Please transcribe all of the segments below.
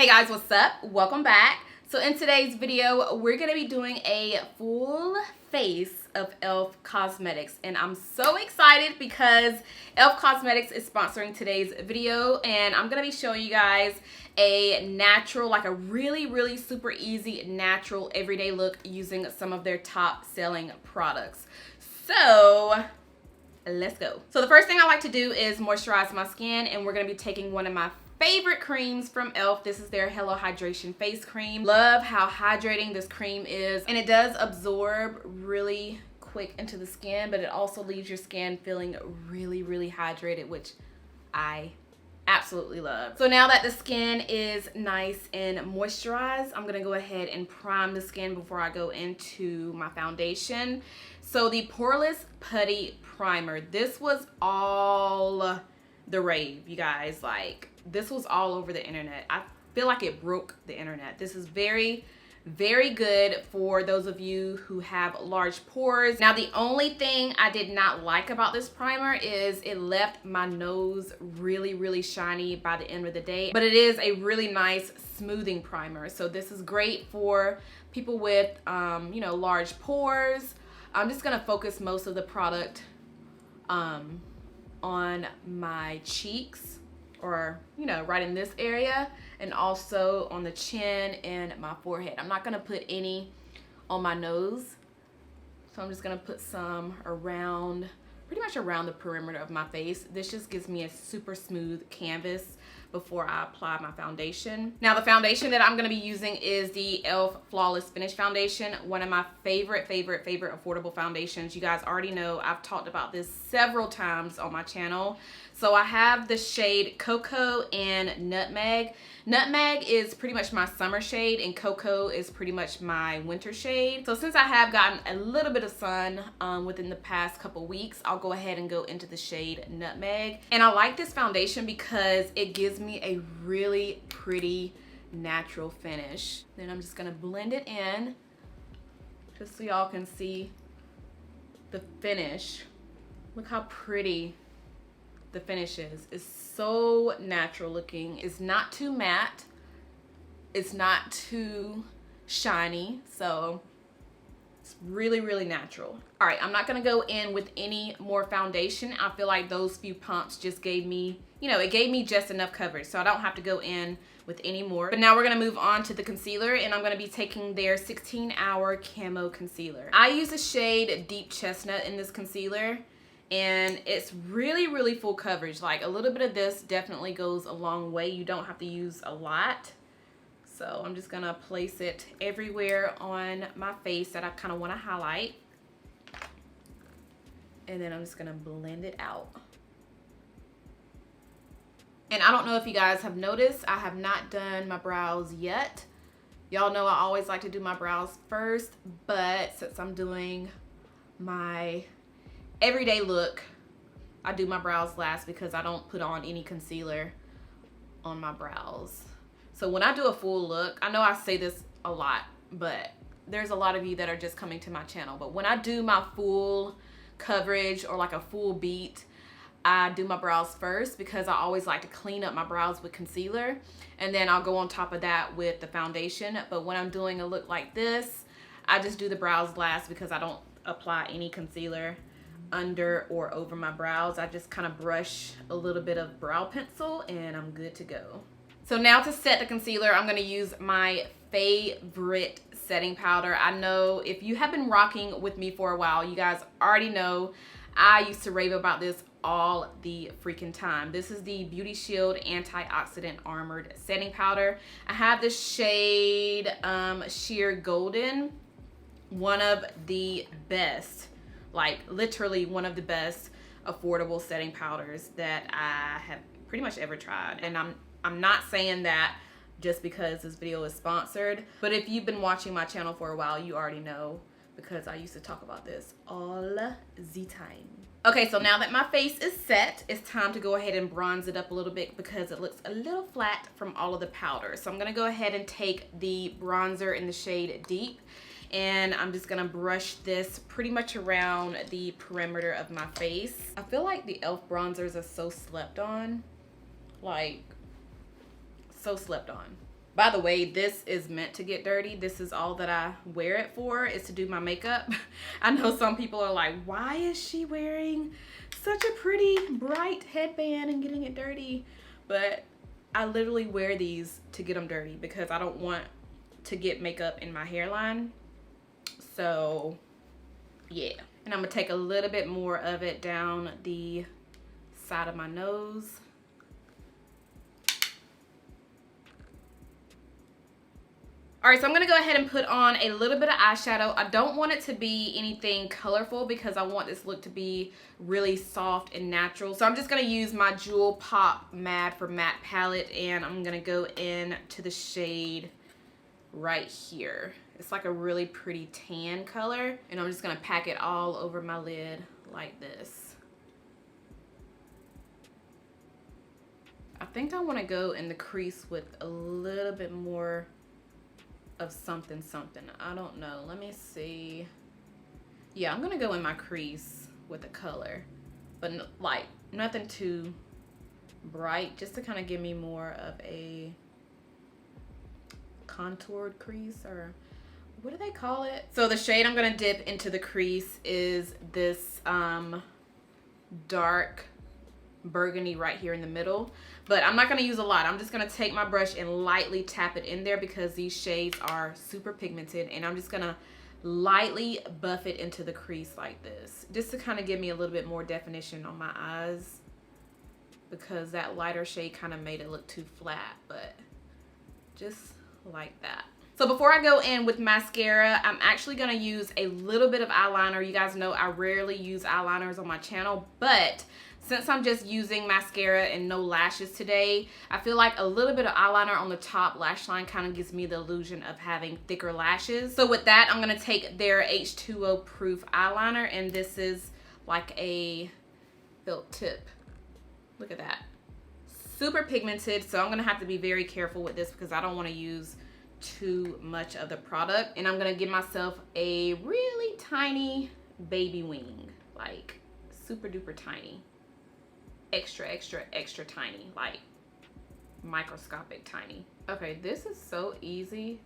Hey guys, what's up? Welcome back. So in today's video, we're going to be doing a full face of e.l.f. Cosmetics. And I'm so excited because e.l.f. Cosmetics is sponsoring today's video. And I'm going to be showing you guys a natural, like a really super easy, natural, everyday look using some of their top selling products. So let's go. So the first thing I like to do is moisturize my skin, and we're going to be taking one of my favorite creams from e.l.f. This is their Hello Hydration Face Cream. Love how hydrating this cream is, and it does absorb really quick into the skin, but it also leaves your skin feeling really hydrated, which I absolutely love. So now that the skin is nice and moisturized, I'm gonna go ahead and prime the skin before I go into my foundation. So the Poreless Putty Primer, this was all the rave, you guys. Like, this was all over the internet. I feel like it broke the internet. This is very good for those of you who have large pores. Now, the only thing I did not like about this primer is it left my nose really shiny by the end of the day, but it is a really nice smoothing primer. So this is great for people with you know, large pores. I'm just gonna focus most of the product on my cheeks, or you know, right in this area, and also on the chin and my forehead. I'm not gonna put any on my nose, so I'm just gonna put some around, pretty much around the perimeter of my face. This just gives me a super smooth canvas before I apply my foundation. Now, the foundation that I'm gonna be using is the e.l.f. Flawless Finish Foundation, one of my favorite affordable foundations. You guys already know I've talked about this several times on my channel. So I have the shade Cocoa and Nutmeg. Nutmeg is pretty much my summer shade, and Cocoa is pretty much my winter shade. So since I have gotten a little bit of sun within the past couple weeks, I'll go ahead and go into the shade Nutmeg. And I like this foundation because it gives me a really pretty natural finish. Then I'm just gonna blend it in just so y'all can see the finish. Look how pretty the finish is. It's so natural looking. It's not too matte. It's not too shiny. So it's really natural. All right, I'm not gonna go in with any more foundation. I feel like those few pumps just gave me, you know, it gave me just enough coverage, so I don't have to go in with any more. But now we're gonna move on to the concealer, and I'm gonna be taking their 16-Hour Camo Concealer. I use the shade Deep Chestnut in this concealer, and it's really full coverage. Like, a little bit of this definitely goes a long way. You don't have to use a lot. So I'm just gonna place it everywhere on my face that I kind of want to highlight. And then I'm just gonna blend it out. And I don't know if you guys have noticed, I have not done my brows yet. Y'all know I always like to do my brows first, but since I'm doing my everyday look, I do my brows last because I don't put on any concealer on my brows. So when I do a full look, I know I say this a lot, but there's a lot of you that are just coming to my channel. But when I do my full coverage or like a full beat, I do my brows first because I always like to clean up my brows with concealer, and then I'll go on top of that with the foundation. But when I'm doing a look like this, I just do the brows last because I don't apply any concealer under or over my brows. I just kind of brush a little bit of brow pencil and I'm good to go. So now to set the concealer, I'm going to use my favorite setting powder. I know if you have been rocking with me for a while, you guys already know I used to rave about this all the freaking time. This is the Beauty Shield Antioxidant Armored Setting Powder. I have the shade Sheer Golden, one of the best, like literally one of the best affordable setting powders that I have pretty much ever tried. And I'm not saying that just because this video is sponsored, but if you've been watching my channel for a while, you already know because I used to talk about this all the time. Okay, so now that my face is set, it's time to go ahead and bronze it up a little bit because it looks a little flat from all of the powder. So I'm gonna go ahead and take the bronzer in the shade Deep, and I'm just gonna brush this pretty much around the perimeter of my face. I feel like the e.l.f. bronzers are so slept on. Like, so slept on. By the way, this is meant to get dirty. This is all that I wear it for, is to do my makeup. I know some people are like, why is she wearing such a pretty bright headband and getting it dirty? But I literally wear these to get them dirty because I don't want to get makeup in my hairline. So yeah, and I'm gonna take a little bit more of it down the side of my nose. All right, so I'm gonna go ahead and put on a little bit of eyeshadow. I don't want it to be anything colorful because I want this look to be really soft and natural. So I'm just gonna use my Jewel Pop Mad for Matte palette, and I'm gonna go in to the shade right here. It's like a really pretty tan color, and I'm just gonna pack it all over my lid like this. I think I wanna go in the crease with a little bit more of something. I don't know. Let me see. Yeah, I'm gonna go in my crease with the color, but like nothing too bright, just to kind of give me more of a contoured crease, or what do they call it? So the shade I'm gonna dip into the crease is this dark burgundy right here in the middle, but I'm not going to use a lot. I'm just going to take my brush and lightly tap it in there because these shades are super pigmented, and I'm just going to lightly buff it into the crease like this, just to kind of give me a little bit more definition on my eyes, because that lighter shade kind of made it look too flat, but just like that. So before I go in with mascara, I'm actually going to use a little bit of eyeliner. You guys know I rarely use eyeliners on my channel, but since I'm just using mascara and no lashes today, I feel like a little bit of eyeliner on the top lash line kind of gives me the illusion of having thicker lashes. So with that, I'm going to take their H2O proof eyeliner, and this is like a felt tip. Look at that. Super pigmented, so I'm going to have to be very careful with this because I don't want to use too much of the product. And I'm going to give myself a really tiny baby wing, like super duper tiny. Extra tiny, like microscopic tiny. Okay, this is so easy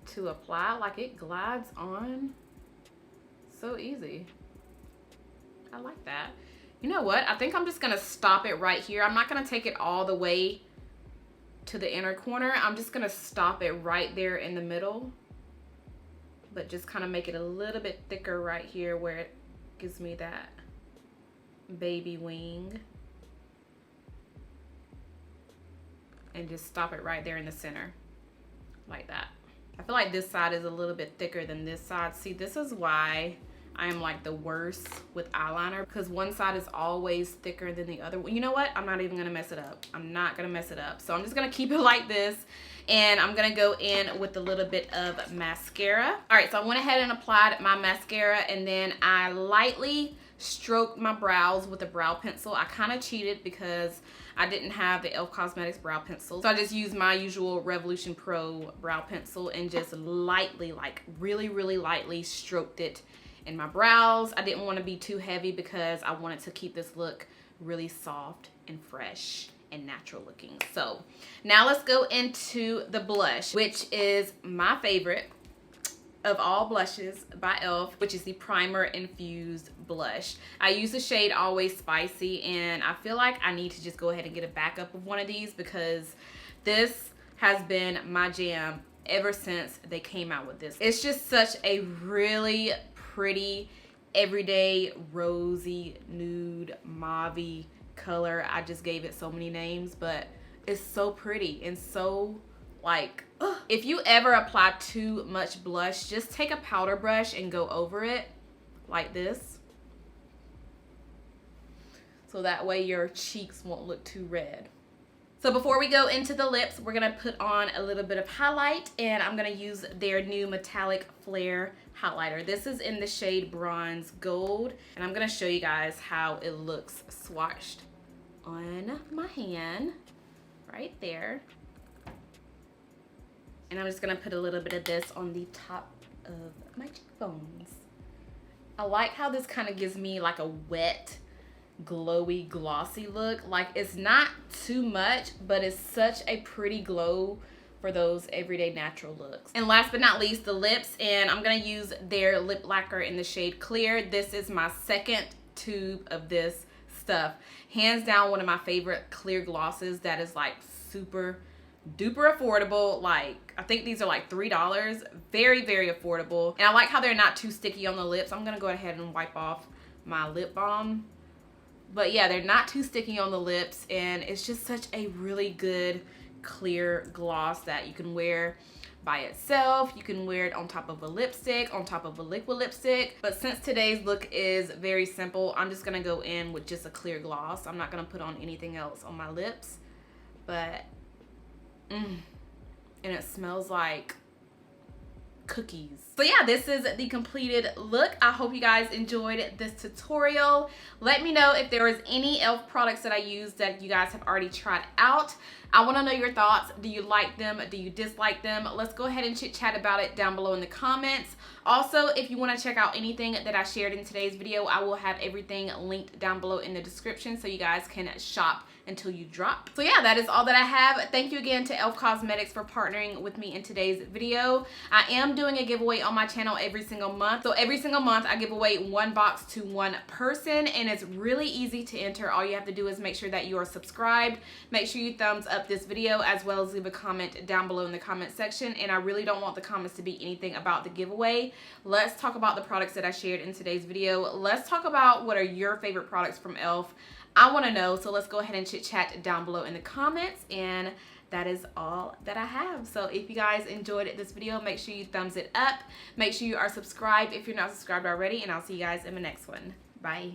to apply. Like, it glides on so easy. I like that. You know what? I think I'm just gonna stop it right here. I'm not gonna take it all the way to the inner corner. I'm just gonna stop it right there in the middle, but just kind of make it a little bit thicker right here where it gives me that baby wing, and just stop it right there in the center like that. I feel like this side is a little bit thicker than this side. See, this is why I am like the worst with eyeliner, because one side is always thicker than the other. You know what? I'm not even gonna mess it up. I'm not gonna mess it up. So I'm just gonna keep it like this, and I'm gonna go in with a little bit of mascara. All right, so I went ahead and applied my mascara, and then I lightly stroked my brows with a brow pencil. I kind of cheated because I didn't have the e.l.f. Cosmetics brow pencil, so I just used my usual Revolution Pro brow pencil and just lightly, like really lightly stroked it in my brows. I didn't want to be too heavy because I wanted to keep this look really soft and fresh and natural looking. So now let's go into the blush, which is my favorite of all blushes by e.l.f., which is the Primer Infused blush. I use the shade Always Spicy, and I feel like I need to just go ahead and get a backup of one of these because this has been my jam ever since they came out with this. It's just such a really pretty, everyday, rosy, nude, mauve-y color. I just gave it so many names, but it's so pretty and so like, ugh. If you ever apply too much blush, just take a powder brush and go over it like this, so that way your cheeks won't look too red. So before we go into the lips, we're gonna put on a little bit of highlight, and I'm gonna use their new Metallic Flare highlighter. This is in the shade Bronze Gold, and I'm gonna show you guys how it looks swatched on my hand right there. And I'm just gonna put a little bit of this on the top of my cheekbones. I like how this kind of gives me like a wet, glowy, glossy look. Like, it's not too much, but it's such a pretty glow for those everyday natural looks. And last but not least, the lips, and I'm gonna use their lip lacquer in the shade Clear. This is my second tube of this stuff. Hands down one of my favorite clear glosses that is like super duper affordable. Like, I think these are like $3. Very, very affordable. And I like how they're not too sticky on the lips. I'm gonna go ahead and wipe off my lip balm. But yeah, they're not too sticky on the lips, and it's just such a really good clear gloss that you can wear by itself. You can wear it on top of a lipstick, on top of a liquid lipstick. But since today's look is very simple, I'm just gonna go in with just a clear gloss. I'm not gonna put on anything else on my lips. But and it smells like cookies. So yeah, this is the completed look. I hope you guys enjoyed this tutorial. Let me know if there was any e.l.f. products that I used that you guys have already tried out. I want to know your thoughts. Do you like them? Do you dislike them? Let's go ahead and chit chat about it down below in the comments. Also, if you want to check out anything that I shared in today's video, I will have everything linked down below in the description so you guys can shop until you drop. So yeah, that is all that I have. Thank you again to e.l.f. Cosmetics for partnering with me in today's video. I am doing a giveaway on my channel every single month. So every single month I give away one box to one person, and it's really easy to enter. All you have to do is make sure that you are subscribed. Make sure you thumbs up this video, as well as leave a comment down below in the comment section. And I really don't want the comments to be anything about the giveaway. Let's talk about the products that I shared in today's video. Let's talk about what are your favorite products from e.l.f. I want to know, so let's go ahead and chit chat down below in the comments, and that is all that I have. So if you guys enjoyed this video, make sure you thumbs it up. Make sure you are subscribed if you're not subscribed already, and I'll see you guys in the next one. Bye.